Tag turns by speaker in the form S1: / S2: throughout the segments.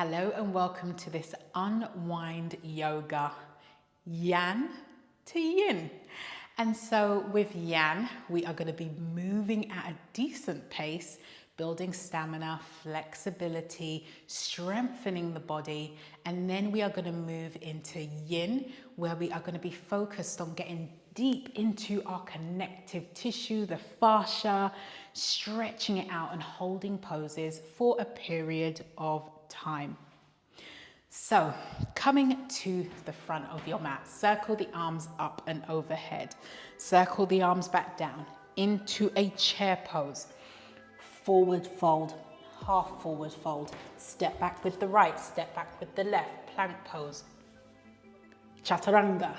S1: Hello and welcome to this Unwind Yoga, Yang to Yin. And so with Yang, we are going to be moving at a decent pace, building stamina, flexibility, strengthening the body. And then we are going to move into Yin, where we are going to be focused on getting deep into our connective tissue, the fascia, stretching it out and holding poses for a period of time. So coming to the front of your mat, circle the arms up and overhead, circle the arms back down into a chair pose, forward fold, half forward fold, step back with the right, step back with the left, plank pose, chaturanga,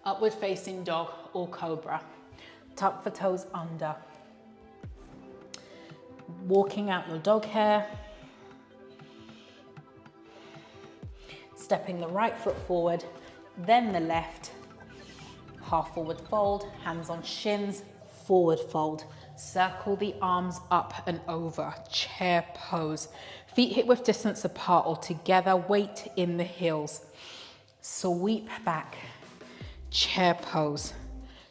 S1: upward facing dog or cobra, tuck the toes under, walking out your dog hair, stepping the right foot forward, then the left, half forward fold, hands on shins, forward fold, circle the arms up and over, chair pose, feet hip width distance apart or together, weight in the heels, sweep back, chair pose,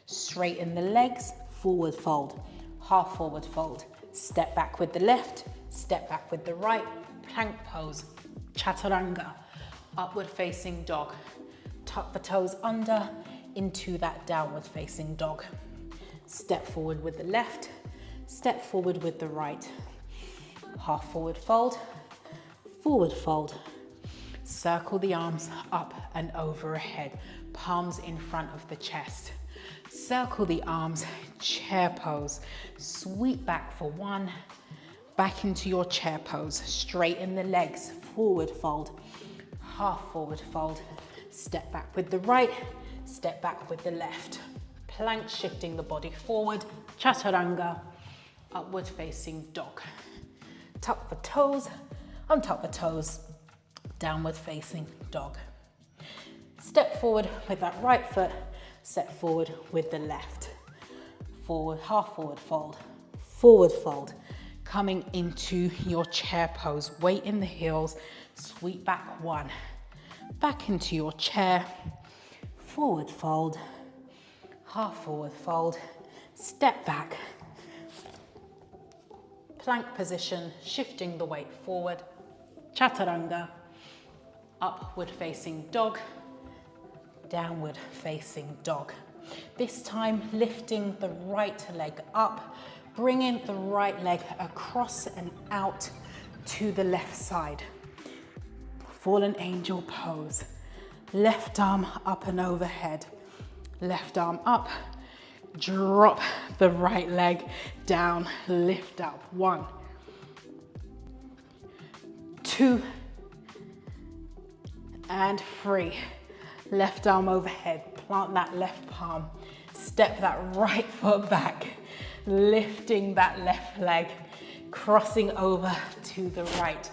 S1: straighten the legs, forward fold, half forward fold, step back with the left, step back with the right, plank pose, chaturanga, upward facing dog, tuck the toes under into that downward facing dog, step forward with the left, step forward with the right, half forward fold, circle the arms up and overhead, palms in front of the chest, circle the arms, chair pose, sweep back for one, back into your chair pose, straighten the legs, forward fold, half forward fold, step back with the right, step back with the left, plank shifting the body forward, chaturanga, upward facing dog, tuck the toes, untuck the toes, downward facing dog, step forward with that right foot, step forward with the left, forward, half forward fold, coming into your chair pose, weight in the heels, sweep back one, back into your chair, forward fold, half forward fold, step back, plank position, shifting the weight forward, chaturanga, upward facing dog, downward facing dog. This time lifting the right leg up, bringing the right leg across and out to the left side. Fallen angel pose. Left arm up and overhead. Left arm up, drop the right leg down, lift up. 1, 2, and 3. Left arm overhead, plant that left palm, step that right foot back, lifting that left leg, crossing over to the right.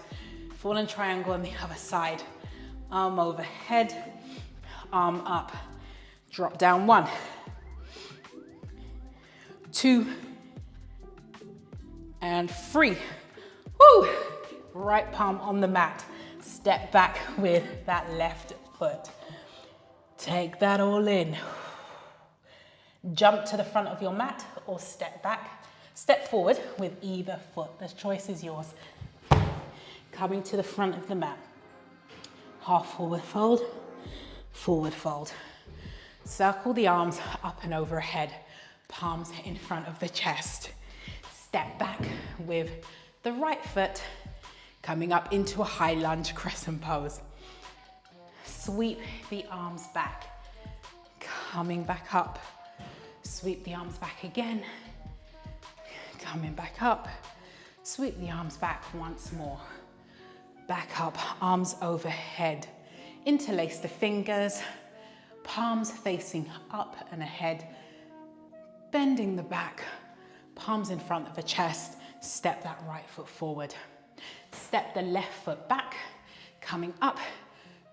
S1: Fallen triangle on the other side. Arm overhead, arm up. Drop down 1, 2, and 3. Woo! Right palm on the mat. Step back with that left foot. Take that all in. Jump to the front of your mat or step back. Step forward with either foot. The choice is yours. Coming to the front of the mat. Half forward fold, circle the arms up and overhead, palms in front of the chest. Step back with the right foot, coming up into a high lunge crescent pose. Sweep the arms back, coming back up, sweep the arms back again, coming back up, sweep the arms back once more. Back up, arms overhead. Interlace the fingers, palms facing up and ahead. Bending the back, palms in front of the chest. Step that right foot forward. Step the left foot back, coming up,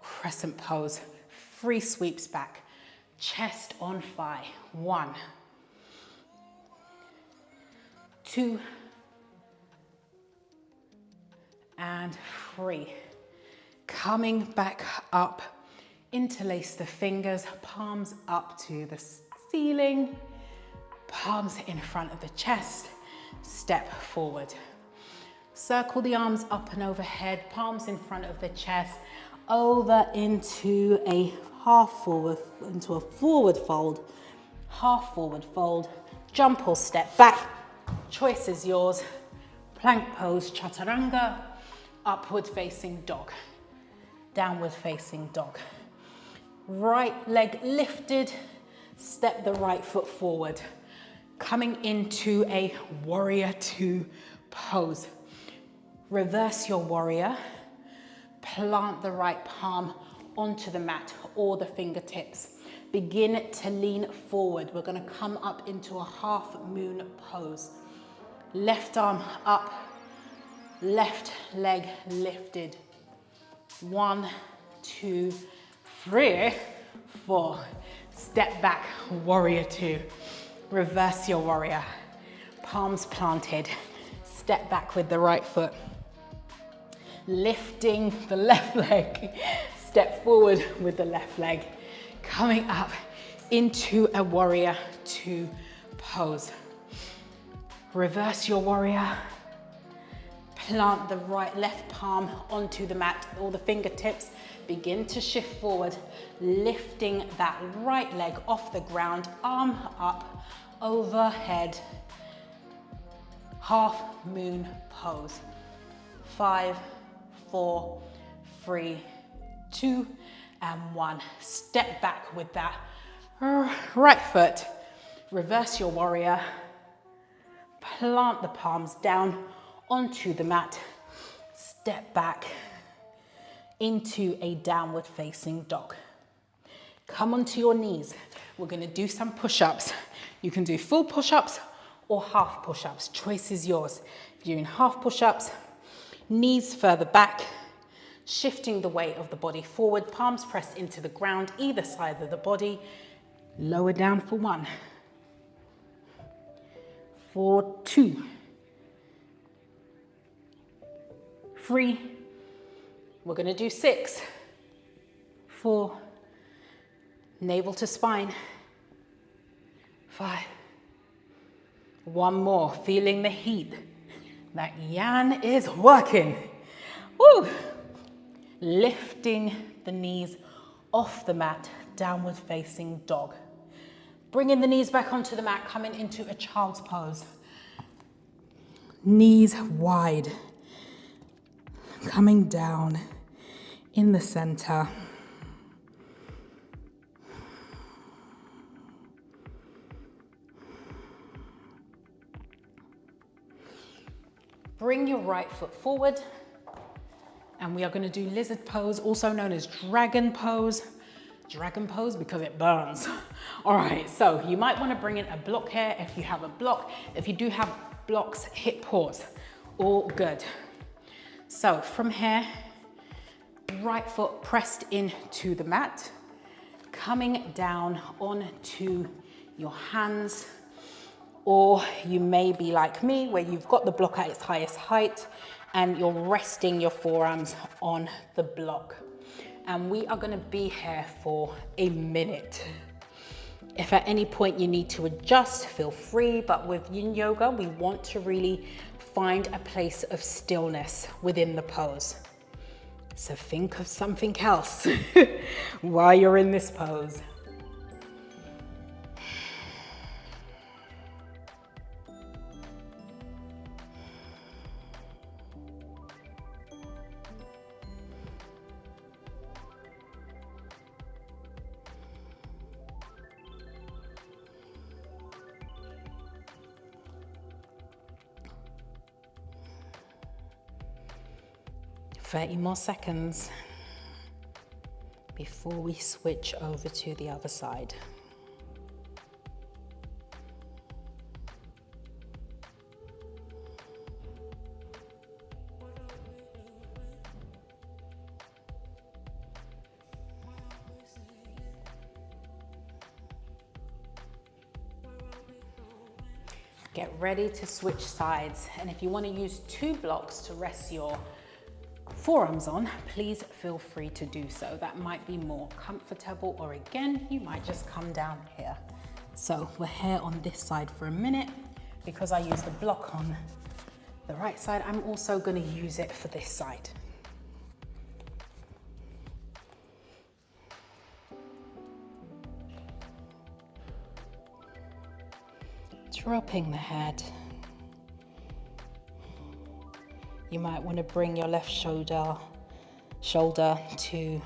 S1: crescent pose. 3 sweeps back, chest on thigh. 1, 2, and 3. Coming back up, interlace the fingers, palms up to the ceiling, palms in front of the chest, step forward. Circle the arms up and overhead, palms in front of the chest, over into a forward fold, half forward fold, jump or step back, choice is yours. Plank pose, chaturanga, upward facing dog, downward facing dog. Right leg lifted, step the right foot forward. Coming into a warrior two pose. Reverse your warrior, plant the right palm onto the mat or the fingertips. Begin to lean forward. We're gonna come up into a half moon pose. Left arm up, left leg lifted. 1, 2, 3, 4. Step back, warrior two. Reverse your warrior. Palms planted. Step back with the right foot. Lifting the left leg. Step forward with the left leg. Coming up into a warrior two pose. Reverse your warrior. Plant the left palm onto the mat or the fingertips. Begin to shift forward, lifting that right leg off the ground, arm up, overhead, half moon pose. 5, 4, 3, 2, and 1. Step back with that right foot. Reverse your warrior. Plant the palms down onto the mat. Step back into a downward facing dog. Come onto your knees. We're gonna do some push-ups. You can do full push-ups or half push-ups. Choice is yours. If you're doing half push-ups, knees further back, shifting the weight of the body forward, palms pressed into the ground, either side of the body. Lower down for 1. For 2. 3. We're gonna do 6. 4. Navel to spine. 5. 1 more, feeling the heat. That yan is working. Woo! Lifting the knees off the mat, downward facing dog. Bringing the knees back onto the mat, coming into a child's pose. Knees wide. Coming down in the center. Bring your right foot forward, and we are going to do lizard pose, also known as dragon pose. Dragon pose because it burns. All right, so you might want to bring in a block here if you have a block. If you do have blocks, hit pause. All good. So from here, right foot pressed into the mat, coming down onto your hands, or you may be like me where you've got the block at its highest height and you're resting your forearms on the block. And we are gonna be here for a minute. If at any point you need to adjust, feel free, but with Yin Yoga, we want to really find a place of stillness within the pose. So think of something else while you're in this pose. Thirty more seconds before we switch over to the other side. Get ready to switch sides, and if you want to use 2 blocks to rest your forearms on, please feel free to do so. That might be more comfortable, or again, you might just come down here. So we're here on this side for a minute. Because I use the block on the right side, I'm also going to use it for this side. Dropping the head. You might want to bring your left shoulder to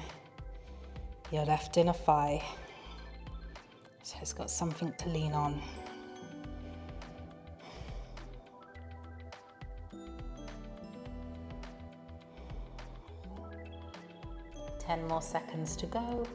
S1: your left inner thigh, so it's got something to lean on. Ten more seconds to go.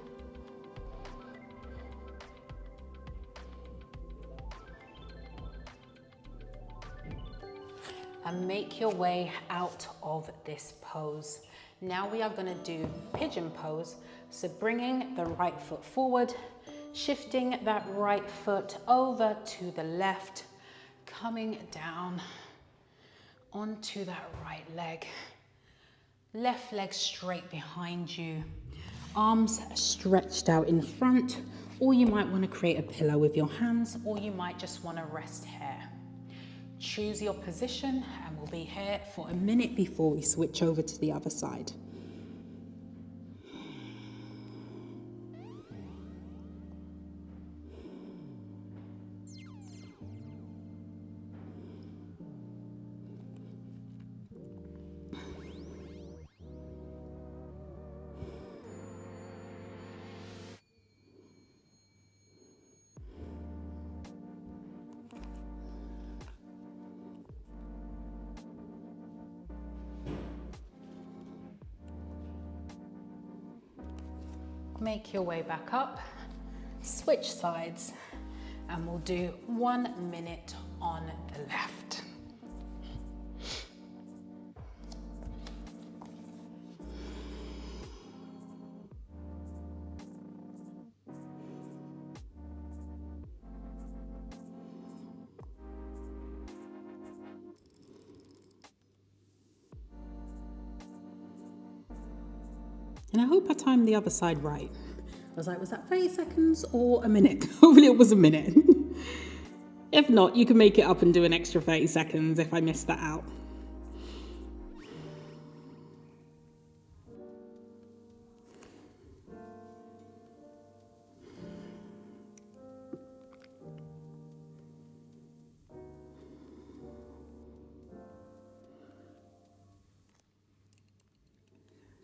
S1: And make your way out of this pose. Now we are going to do pigeon pose. So bringing the right foot forward, shifting that right foot over to the left, coming down onto that right leg. Left leg straight behind you, arms stretched out in front, or you might want to create a pillow with your hands, or you might just want to rest here. Choose your position, and we'll be here for a minute before we switch over to the other side. Make your way back up, switch sides, and we'll do 1 minute on the left. And I hope I timed the other side right. I was like, was that 30 seconds or a minute? Hopefully it was a minute. If not, you can make it up and do an extra 30 seconds if I missed that out.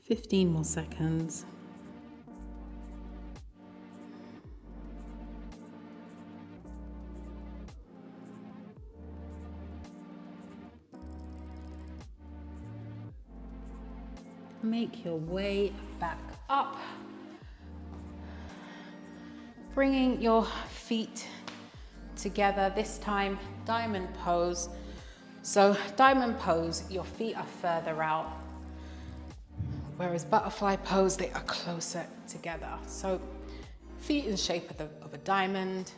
S1: Fifteen more seconds. Make your way back up. Bringing your feet together, this time diamond pose. So diamond pose, your feet are further out. Whereas butterfly pose, they are closer together. So feet in the shape of a diamond,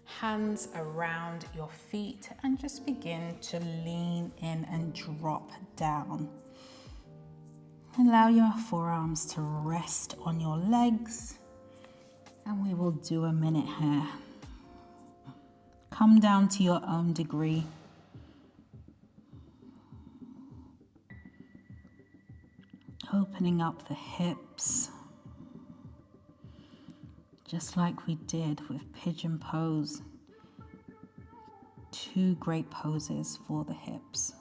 S1: hands around your feet, and just begin to lean in and drop down. Allow your forearms to rest on your legs, and we will do a minute here. Come down to your own degree. Opening up the hips, just like we did with pigeon pose. 2 great poses for the hips.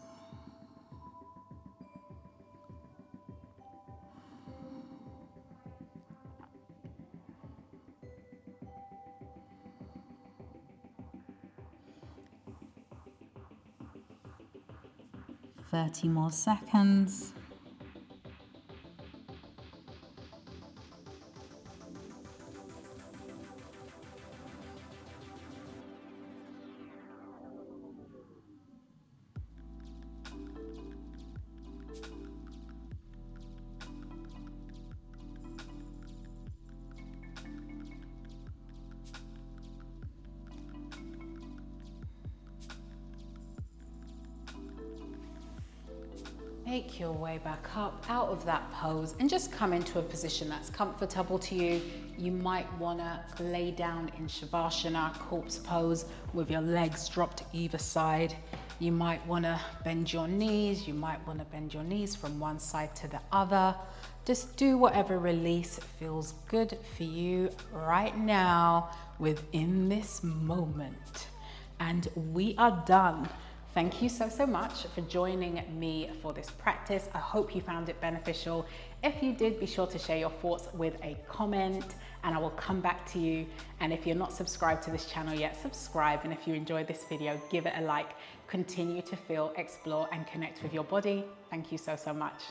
S1: Thirty more seconds. Make your way back up out of that pose and just come into a position that's comfortable to you. You might wanna lay down in Shavasana, corpse pose, with your legs dropped either side. You might wanna bend your knees. You might wanna bend your knees from one side to the other. Just do whatever release feels good for you right now within this moment. And we are done. Thank you so much for joining me for this practice. I hope you found it beneficial. If you did, be sure to share your thoughts with a comment and I will come back to you. And if you're not subscribed to this channel yet, subscribe. And if you enjoyed this video, give it a like. Continue to feel, explore, and connect with your body. Thank you so much.